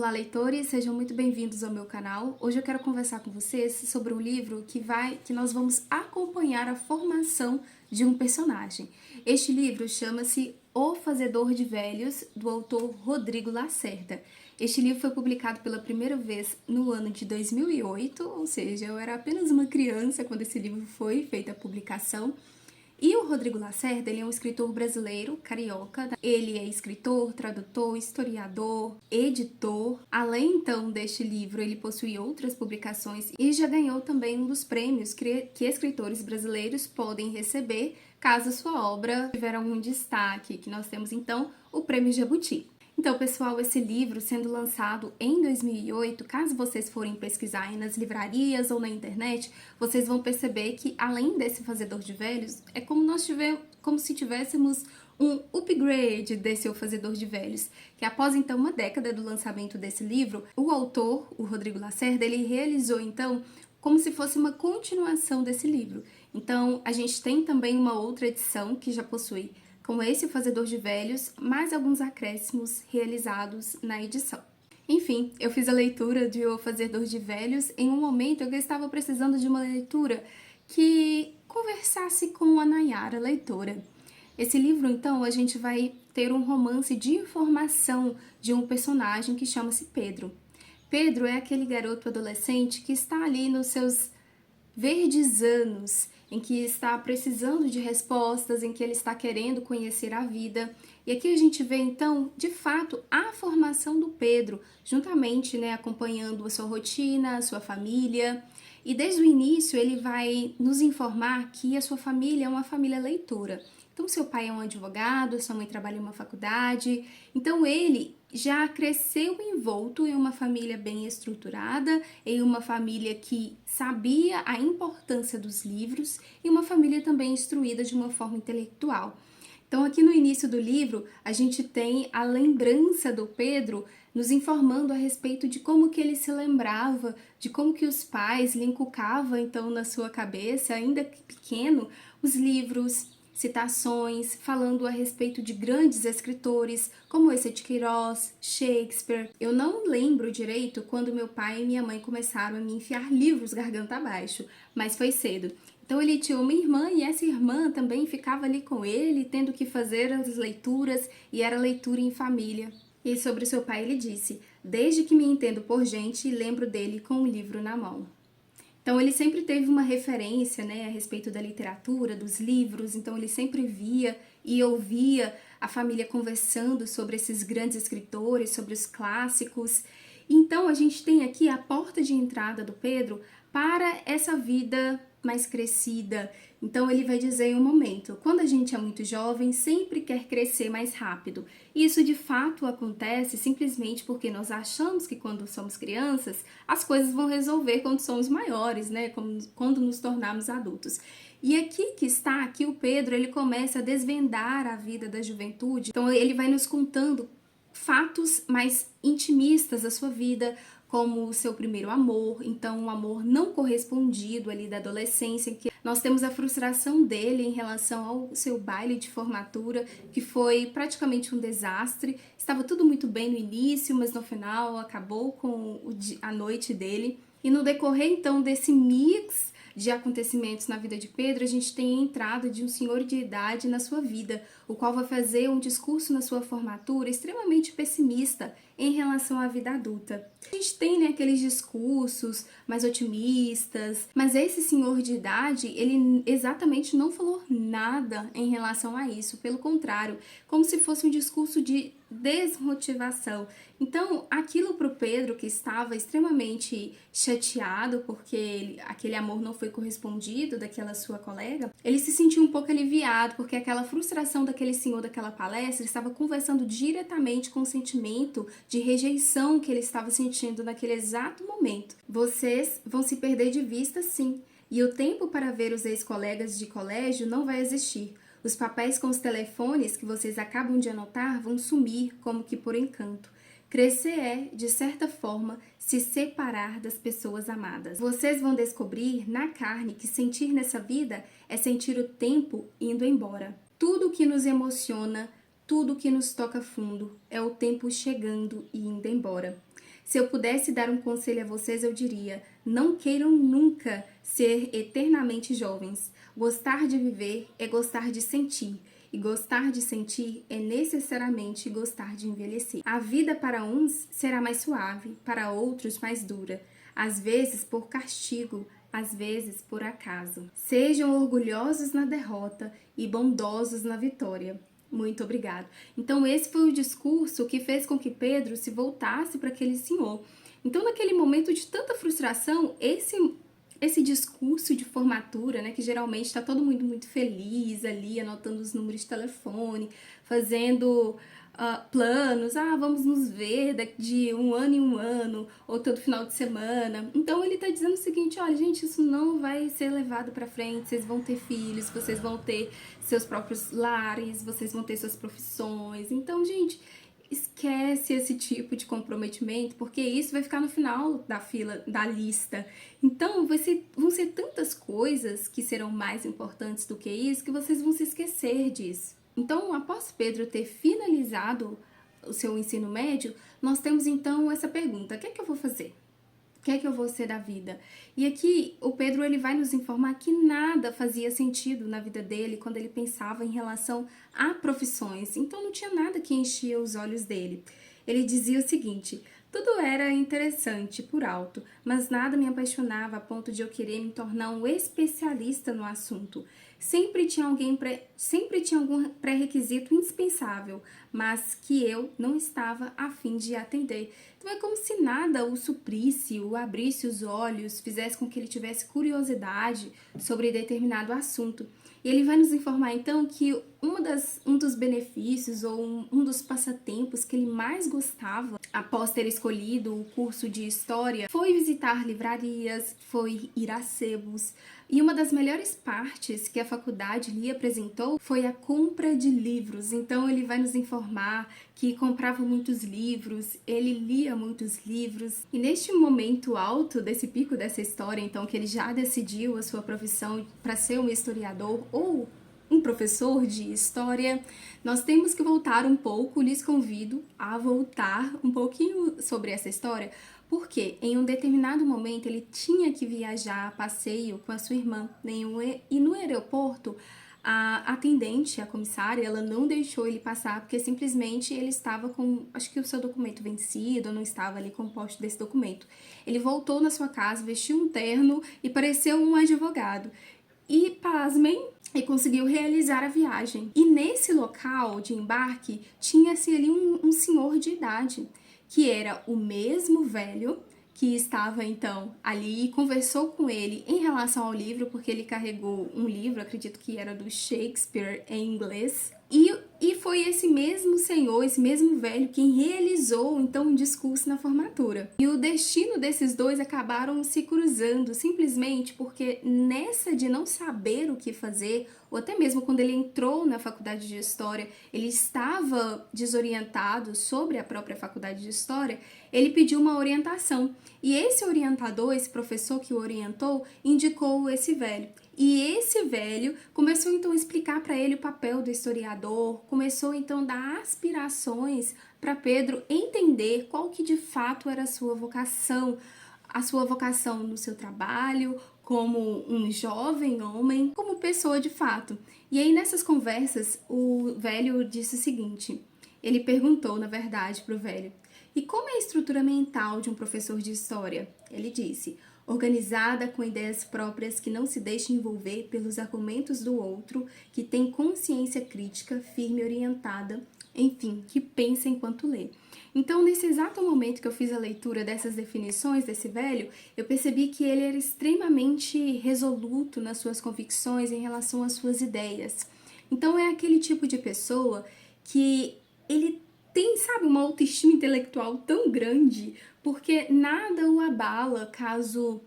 Olá, leitores, sejam muito bem-vindos ao meu canal. Hoje eu quero conversar com vocês sobre um livro que nós vamos acompanhar a formação de um personagem. Este livro chama-se O Fazedor de Velhos, do autor Rodrigo Lacerda. Este livro foi publicado pela primeira vez no ano de 2008, ou seja, eu era apenas uma criança quando esse livro foi feita a publicação. E o Rodrigo Lacerda, ele é um escritor brasileiro, carioca. Ele é escritor, tradutor, historiador, editor. Além, então, deste livro, ele possui outras publicações e já ganhou também um dos prêmios que escritores brasileiros podem receber caso sua obra tiver algum destaque, que nós temos, então, o Prêmio Jabuti. Então, pessoal, esse livro sendo lançado em 2008, caso vocês forem pesquisar aí nas livrarias ou na internet, vocês vão perceber que, além desse Fazedor de Velhos, é como se tivéssemos um upgrade desse O Fazedor de Velhos, que após, então, uma década do lançamento desse livro, o autor, o Rodrigo Lacerda, ele realizou, então, como se fosse uma continuação desse livro. Então, a gente tem também uma outra edição que já possui com esse O Fazedor de Velhos, mais alguns acréscimos realizados na edição. Enfim, eu fiz a leitura de O Fazedor de Velhos em um momento em que eu estava precisando de uma leitura que conversasse com a Nayara, leitora. Esse livro, então, a gente vai ter um romance de informação de um personagem que chama-se Pedro. Pedro é aquele garoto adolescente que está ali nos seus verdes anos, em que está precisando de respostas, em que ele está querendo conhecer a vida. E aqui a gente vê, então, de fato, a formação do Pedro, juntamente, acompanhando a sua rotina, a sua família. E desde o início ele vai nos informar que a sua família é uma família leitora. Então, seu pai é um advogado, sua mãe trabalha em uma faculdade. Então, ele já cresceu envolto em uma família bem estruturada, em uma família que sabia a importância dos livros e uma família também instruída de uma forma intelectual. Então, aqui no início do livro, a gente tem a lembrança do Pedro nos informando a respeito de como que ele se lembrava, de como que os pais lhe inculcavam, então, na sua cabeça, ainda pequeno, os livros, citações, falando a respeito de grandes escritores, como esse de Queiroz, Shakespeare. Eu não lembro direito quando meu pai e minha mãe começaram a me enfiar livros garganta abaixo, mas foi cedo. Então ele tinha uma irmã e essa irmã também ficava ali com ele, tendo que fazer as leituras, e era leitura em família. E sobre seu pai ele disse: "Desde que me entendo por gente, lembro dele com um livro na mão." Então ele sempre teve uma referência, a respeito da literatura, dos livros, então ele sempre via e ouvia a família conversando sobre esses grandes escritores, sobre os clássicos. Então a gente tem aqui a porta de entrada do Pedro para essa vida mais crescida. Então ele vai dizer em um momento: quando a gente é muito jovem, sempre quer crescer mais rápido. Isso de fato acontece simplesmente porque nós achamos que quando somos crianças, as coisas vão resolver quando somos maiores, quando nos tornarmos adultos. E aqui o Pedro, ele começa a desvendar a vida da juventude. Então ele vai nos contando fatos mais intimistas da sua vida, como o seu primeiro amor, então um amor não correspondido ali da adolescência, em que nós temos a frustração dele em relação ao seu baile de formatura, que foi praticamente um desastre. Estava tudo muito bem no início, mas no final acabou com a noite dele. E no decorrer então desse mix de acontecimentos na vida de Pedro, a gente tem a entrada de um senhor de idade na sua vida, o qual vai fazer um discurso na sua formatura extremamente pessimista em relação à vida adulta. A gente tem aqueles discursos mais otimistas, mas esse senhor de idade, ele exatamente não falou nada em relação a isso, pelo contrário, como se fosse um discurso de desmotivação. Então, aquilo para o Pedro, que estava extremamente chateado porque aquele amor não foi correspondido daquela sua colega, ele se sentiu um pouco aliviado, porque aquela frustração daquele senhor daquela palestra estava conversando diretamente com o sentimento de rejeição que ele estava sentindo naquele exato momento. Vocês vão se perder de vista, sim, e o tempo para ver os ex-colegas de colégio não vai existir. Os papéis com os telefones que vocês acabam de anotar vão sumir como que por encanto. Crescer é, de certa forma, se separar das pessoas amadas. Vocês vão descobrir na carne que sentir nessa vida é sentir o tempo indo embora. Tudo que nos emociona, tudo que nos toca fundo, é o tempo chegando e indo embora. Se eu pudesse dar um conselho a vocês, eu diria: não queiram nunca ser eternamente jovens. Gostar de viver é gostar de sentir. E gostar de sentir é necessariamente gostar de envelhecer. A vida para uns será mais suave, para outros mais dura. Às vezes por castigo, às vezes por acaso. Sejam orgulhosos na derrota e bondosos na vitória. Muito obrigado. Então esse foi o discurso que fez com que Pedro se voltasse para aquele senhor. Então naquele momento de tanta frustração, esse discurso de formatura, né, que geralmente está todo mundo muito feliz ali, anotando os números de telefone, fazendo planos, vamos nos ver de um ano em um ano, ou todo final de semana. Então ele está dizendo o seguinte: olha, gente, isso não vai ser levado para frente, vocês vão ter filhos, vocês vão ter seus próprios lares, vocês vão ter suas profissões. Então, gente, esquece esse tipo de comprometimento, porque isso vai ficar no final da fila, da lista. Então, vão ser tantas coisas que serão mais importantes do que isso, que vocês vão se esquecer disso. Então, após Pedro ter finalizado o seu ensino médio, nós temos então essa pergunta: o que é que eu vou fazer? O que é que eu vou ser da vida? E aqui o Pedro ele vai nos informar que nada fazia sentido na vida dele quando ele pensava em relação a profissões. Então não tinha nada que enchia os olhos dele. Ele dizia o seguinte: tudo era interessante por alto, mas nada me apaixonava a ponto de eu querer me tornar um especialista no assunto. Sempre tinha algum pré-requisito indispensável, mas que eu não estava a fim de atender. Então é como se nada o suprisse, o abrisse os olhos, fizesse com que ele tivesse curiosidade sobre determinado assunto. E ele vai nos informar então que um dos benefícios ou um dos passatempos que ele mais gostava após ter escolhido o curso de História foi visitar livrarias, foi ir a sebos. E uma das melhores partes que a faculdade lhe apresentou foi a compra de livros. Então ele vai nos informar que comprava muitos livros, ele lia muitos livros. E neste momento alto desse pico dessa história, então que ele já decidiu a sua profissão para ser um historiador ou um professor de história, nós temos que voltar um pouco, lhes convido a voltar um pouquinho sobre essa história, porque em um determinado momento ele tinha que viajar a passeio com a sua irmã, e no aeroporto a atendente, a comissária, ela não deixou ele passar porque simplesmente ele estava com, acho que o seu documento vencido, não estava ali com o poste desse documento. Ele voltou na sua casa, vestiu um terno e pareceu um advogado. E, pasmem, ele conseguiu realizar a viagem. E nesse local de embarque tinha-se ali um senhor de idade, que era o mesmo velho que estava então ali e conversou com ele em relação ao livro, porque ele carregou um livro, acredito que era do Shakespeare em inglês. E foi esse mesmo senhor, esse mesmo velho, quem realizou então um discurso na formatura. E o destino desses dois acabaram se cruzando simplesmente porque nessa de não saber o que fazer, ou até mesmo quando ele entrou na faculdade de História, ele estava desorientado sobre a própria faculdade de História, ele pediu uma orientação. E esse orientador, esse professor que o orientou, indicou esse velho. E esse velho começou então a explicar para ele o papel do historiador, começou então a dar aspirações para Pedro entender qual que de fato era a sua vocação no seu trabalho, como um jovem homem, como pessoa de fato. E aí nessas conversas o velho disse o seguinte, ele perguntou na verdade para o velho: e como é a estrutura mental de um professor de história? Ele disse: organizada com ideias próprias que não se deixa envolver pelos argumentos do outro, que tem consciência crítica, firme e orientada, enfim, que pensa enquanto lê. Então, nesse exato momento que eu fiz a leitura dessas definições desse velho, eu percebi que ele era extremamente resoluto nas suas convicções em relação às suas ideias. Então, é aquele tipo de pessoa que ele tem, sabe, uma autoestima intelectual tão grande, porque nada o abala caso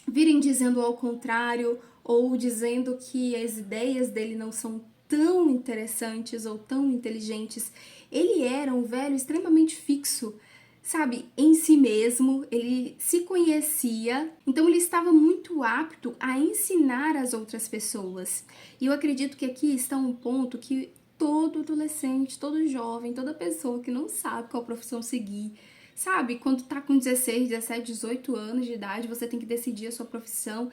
virem dizendo ao contrário ou dizendo que as ideias dele não são tão interessantes ou tão inteligentes. Ele era um velho extremamente fixo, sabe, em si mesmo, ele se conhecia, então ele estava muito apto a ensinar as outras pessoas. E eu acredito que aqui está um ponto que todo adolescente, todo jovem, toda pessoa que não sabe qual profissão seguir, Sabe, quando tá com 16, 17, 18 anos de idade, você tem que decidir a sua profissão,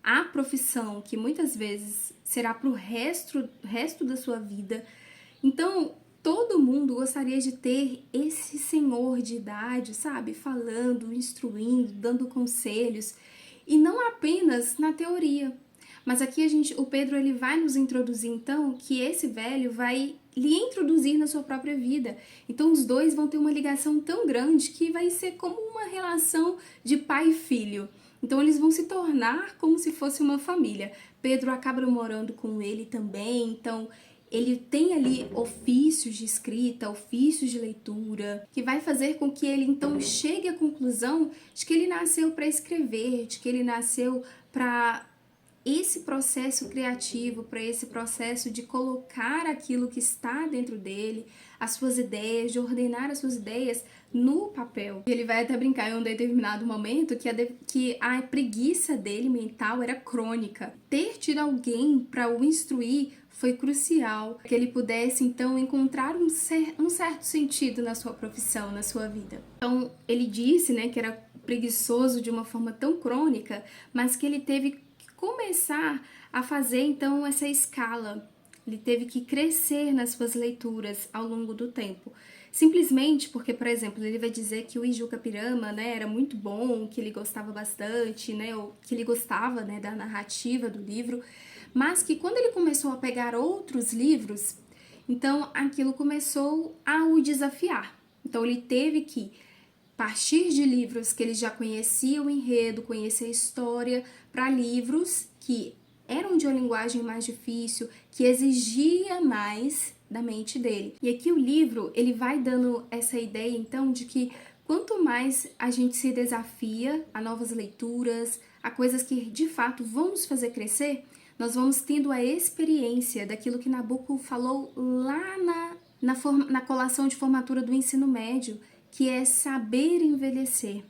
a profissão que muitas vezes será pro resto da sua vida. Então, todo mundo gostaria de ter esse senhor de idade, sabe, falando, instruindo, dando conselhos, e não apenas na teoria. Mas aqui o Pedro ele vai nos introduzir então que esse velho vai lhe introduzir na sua própria vida. Então os dois vão ter uma ligação tão grande que vai ser como uma relação de pai e filho. Então eles vão se tornar como se fosse uma família. Pedro acaba morando com ele também, então ele tem ali ofícios de escrita, ofícios de leitura, que vai fazer com que ele então chegue à conclusão de que ele nasceu para escrever, de que ele nasceu para esse processo criativo, para esse processo de colocar aquilo que está dentro dele, as suas ideias, de ordenar as suas ideias no papel. E ele vai até brincar em um determinado momento que a preguiça dele mental era crônica. Ter tido alguém para o instruir foi crucial, que ele pudesse então encontrar um certo sentido na sua profissão, na sua vida. Então ele disse, né, que era preguiçoso de uma forma tão crônica, mas que ele teve começar a fazer então essa escala. Ele teve que crescer nas suas leituras ao longo do tempo. Simplesmente porque, por exemplo, ele vai dizer que o Ijuca Pirama, né, era muito bom, que ele gostava bastante, né, ou que ele gostava, né, da narrativa do livro, mas que quando ele começou a pegar outros livros, então aquilo começou a o desafiar. Então ele teve que partir de livros que ele já conhecia o enredo, conhecia a história, para livros que eram de uma linguagem mais difícil, que exigia mais da mente dele. E aqui o livro, ele vai dando essa ideia, então, de que quanto mais a gente se desafia a novas leituras, a coisas que de fato vão nos fazer crescer, nós vamos tendo a experiência daquilo que Nabucco falou lá na colação de formatura do ensino médio, que é saber envelhecer.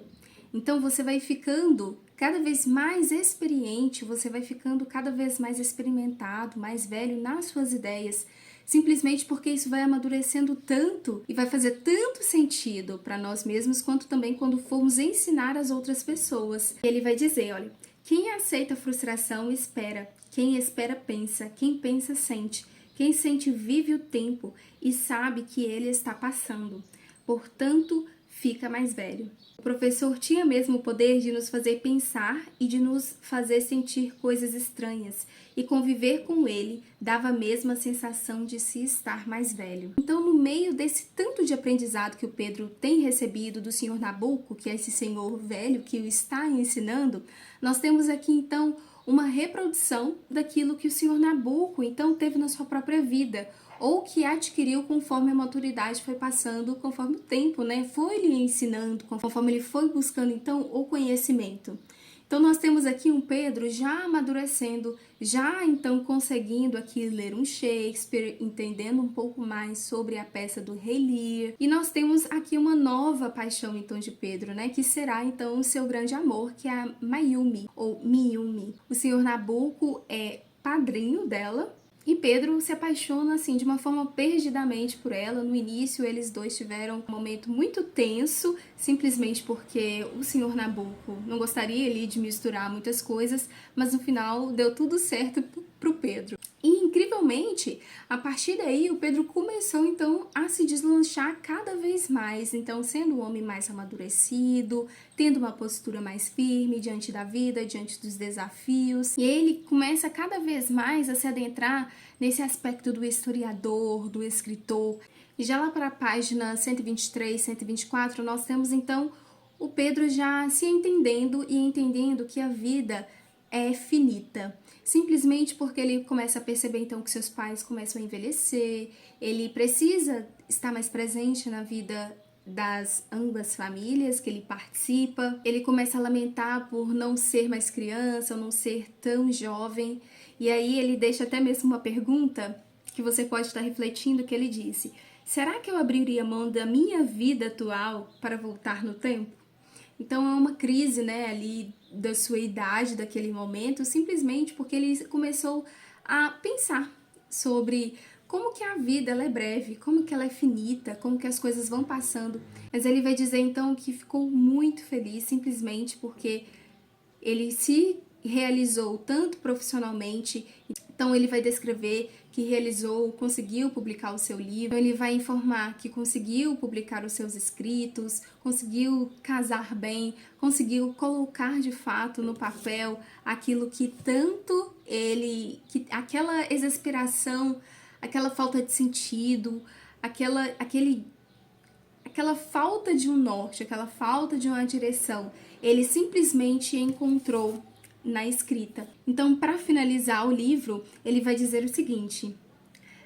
Então você vai ficando cada vez mais experiente, você vai ficando cada vez mais experimentado, mais velho nas suas ideias, simplesmente porque isso vai amadurecendo tanto e vai fazer tanto sentido para nós mesmos, quanto também quando formos ensinar as outras pessoas. Ele vai dizer, olha, quem aceita a frustração espera, quem espera pensa, quem pensa sente, quem sente vive o tempo e sabe que ele está passando. Portanto, fica mais velho. O professor tinha mesmo o poder de nos fazer pensar e de nos fazer sentir coisas estranhas, e conviver com ele dava mesmo a sensação de se estar mais velho. Então, no meio desse tanto de aprendizado que o Pedro tem recebido do senhor Nabucco, que é esse senhor velho que o está ensinando, nós temos aqui então uma reprodução daquilo que o senhor Nabucco então teve na sua própria vida, ou que adquiriu conforme a maturidade foi passando, conforme o tempo, né, foi lhe ensinando, conforme ele foi buscando, então, o conhecimento. Então, nós temos aqui um Pedro já amadurecendo, já, então, conseguindo aqui ler um Shakespeare, entendendo um pouco mais sobre a peça do Rei Lear. E nós temos aqui uma nova paixão, então, de Pedro, né, que será, então, o seu grande amor, que é a Mayumi, ou Miyumi. O senhor Nabucco é padrinho dela, e Pedro se apaixona, assim, de uma forma perdidamente por ela. No início, eles dois tiveram um momento muito tenso, simplesmente porque o senhor Nabucco não gostaria ali de misturar muitas coisas, mas no final deu tudo certo pro Pedro. E, incrivelmente, a partir daí, o Pedro começou, então, a se deslanchar cada vez mais. Então, sendo um homem mais amadurecido, tendo uma postura mais firme diante da vida, diante dos desafios. E ele começa cada vez mais a se adentrar nesse aspecto do historiador, do escritor. E já lá para a página 123, 124, nós temos, então, o Pedro já se entendendo e entendendo que a vida é finita. Simplesmente porque ele começa a perceber, então, que seus pais começam a envelhecer, ele precisa estar mais presente na vida das ambas famílias que ele participa, ele começa a lamentar por não ser mais criança, ou não ser tão jovem, e aí ele deixa até mesmo uma pergunta que você pode estar refletindo, que ele disse: será que eu abriria mão da minha vida atual para voltar no tempo? Então é uma crise, né, ali da sua idade, daquele momento, simplesmente porque ele começou a pensar sobre como que a vida ela é breve, como que ela é finita, como que as coisas vão passando. Mas ele vai dizer então que ficou muito feliz simplesmente porque ele se realizou tanto profissionalmente. Então ele vai descrever que realizou, conseguiu publicar o seu livro, ele vai informar que conseguiu publicar os seus escritos, conseguiu casar bem, conseguiu colocar de fato no papel aquilo que tanto ele, que aquela exasperação, aquela falta de sentido, aquela falta de um norte, aquela falta de uma direção, ele simplesmente encontrou na escrita. Então, para finalizar o livro, ele vai dizer o seguinte: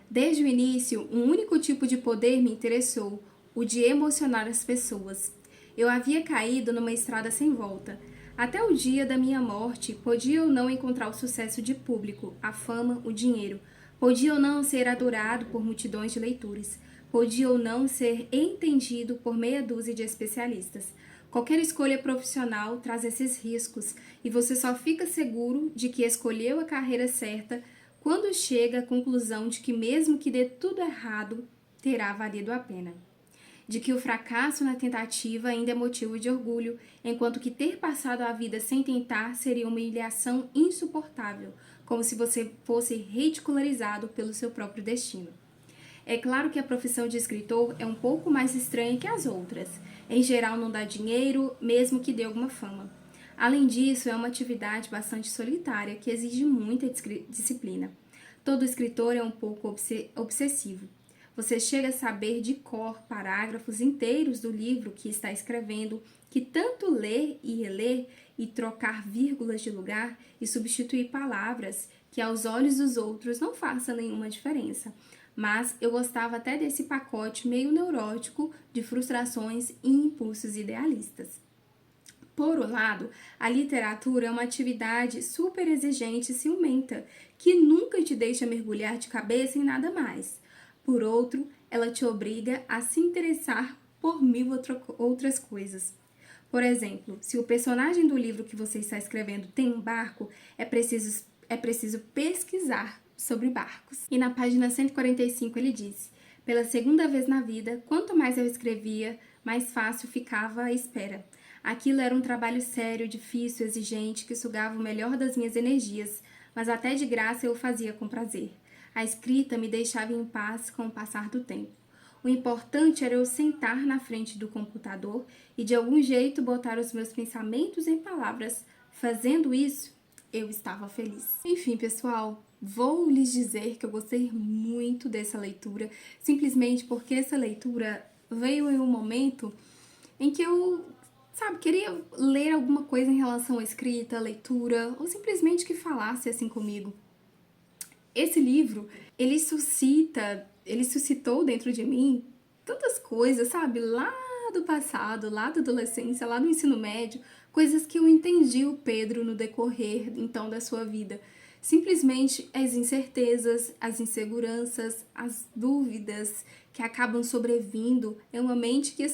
desde o início, um único tipo de poder me interessou, o de emocionar as pessoas. Eu havia caído numa estrada sem volta. Até o dia da minha morte, podia ou não encontrar o sucesso de público, a fama, o dinheiro. Podia ou não ser adorado por multidões de leitores. Podia ou não ser entendido por meia dúzia de especialistas. Qualquer escolha profissional traz esses riscos e você só fica seguro de que escolheu a carreira certa quando chega à conclusão de que mesmo que dê tudo errado, terá valido a pena. De que o fracasso na tentativa ainda é motivo de orgulho, enquanto que ter passado a vida sem tentar seria uma humilhação insuportável, como se você fosse ridicularizado pelo seu próprio destino. É claro que a profissão de escritor é um pouco mais estranha que as outras. Em geral, não dá dinheiro, mesmo que dê alguma fama. Além disso, é uma atividade bastante solitária que exige muita disciplina. Todo escritor é um pouco obsessivo. Você chega a saber de cor parágrafos inteiros do livro que está escrevendo, que tanto ler e reler e trocar vírgulas de lugar e substituir palavras que aos olhos dos outros não façam nenhuma diferença. Mas eu gostava até desse pacote meio neurótico de frustrações e impulsos idealistas. Por um lado, a literatura é uma atividade super exigente e ciumenta, que nunca te deixa mergulhar de cabeça em nada mais. Por outro, ela te obriga a se interessar por mil outras coisas. Por exemplo, se o personagem do livro que você está escrevendo tem um barco, é preciso pesquisar sobre barcos. E na página 145 ele diz: pela segunda vez na vida, quanto mais eu escrevia, mais fácil ficava a espera. Aquilo era um trabalho sério, difícil, exigente, que sugava o melhor das minhas energias, mas até de graça eu o fazia com prazer. A escrita me deixava em paz com o passar do tempo. O importante era eu sentar na frente do computador e de algum jeito botar os meus pensamentos em palavras. Fazendo isso, eu estava feliz. Enfim, pessoal, vou lhes dizer que eu gostei muito dessa leitura, simplesmente porque essa leitura veio em um momento em que eu, queria ler alguma coisa em relação à escrita, à leitura, ou simplesmente que falasse assim comigo. Esse livro, ele suscitou dentro de mim tantas coisas, lá do passado, lá da adolescência, lá do ensino médio, coisas que eu entendi o Pedro no decorrer, então, da sua vida. Simplesmente as incertezas, as inseguranças, as dúvidas que acabam sobrevindo em uma mente que,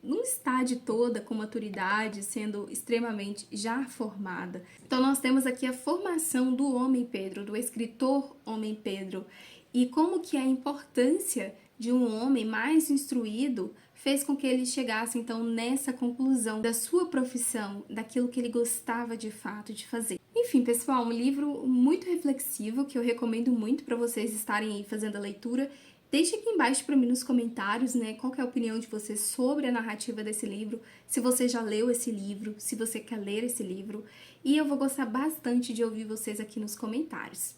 não está de toda com maturidade, sendo extremamente já formada. Então nós temos aqui a formação do homem Pedro, do escritor homem Pedro, e como que a importância de um homem mais instruído fez com que ele chegasse então nessa conclusão da sua profissão, daquilo que ele gostava de fato de fazer. Enfim, pessoal, um livro muito reflexivo que eu recomendo muito para vocês estarem aí fazendo a leitura. Deixe aqui embaixo para mim nos comentários, qual que é a opinião de vocês sobre a narrativa desse livro, se você já leu esse livro, se você quer ler esse livro, e eu vou gostar bastante de ouvir vocês aqui nos comentários.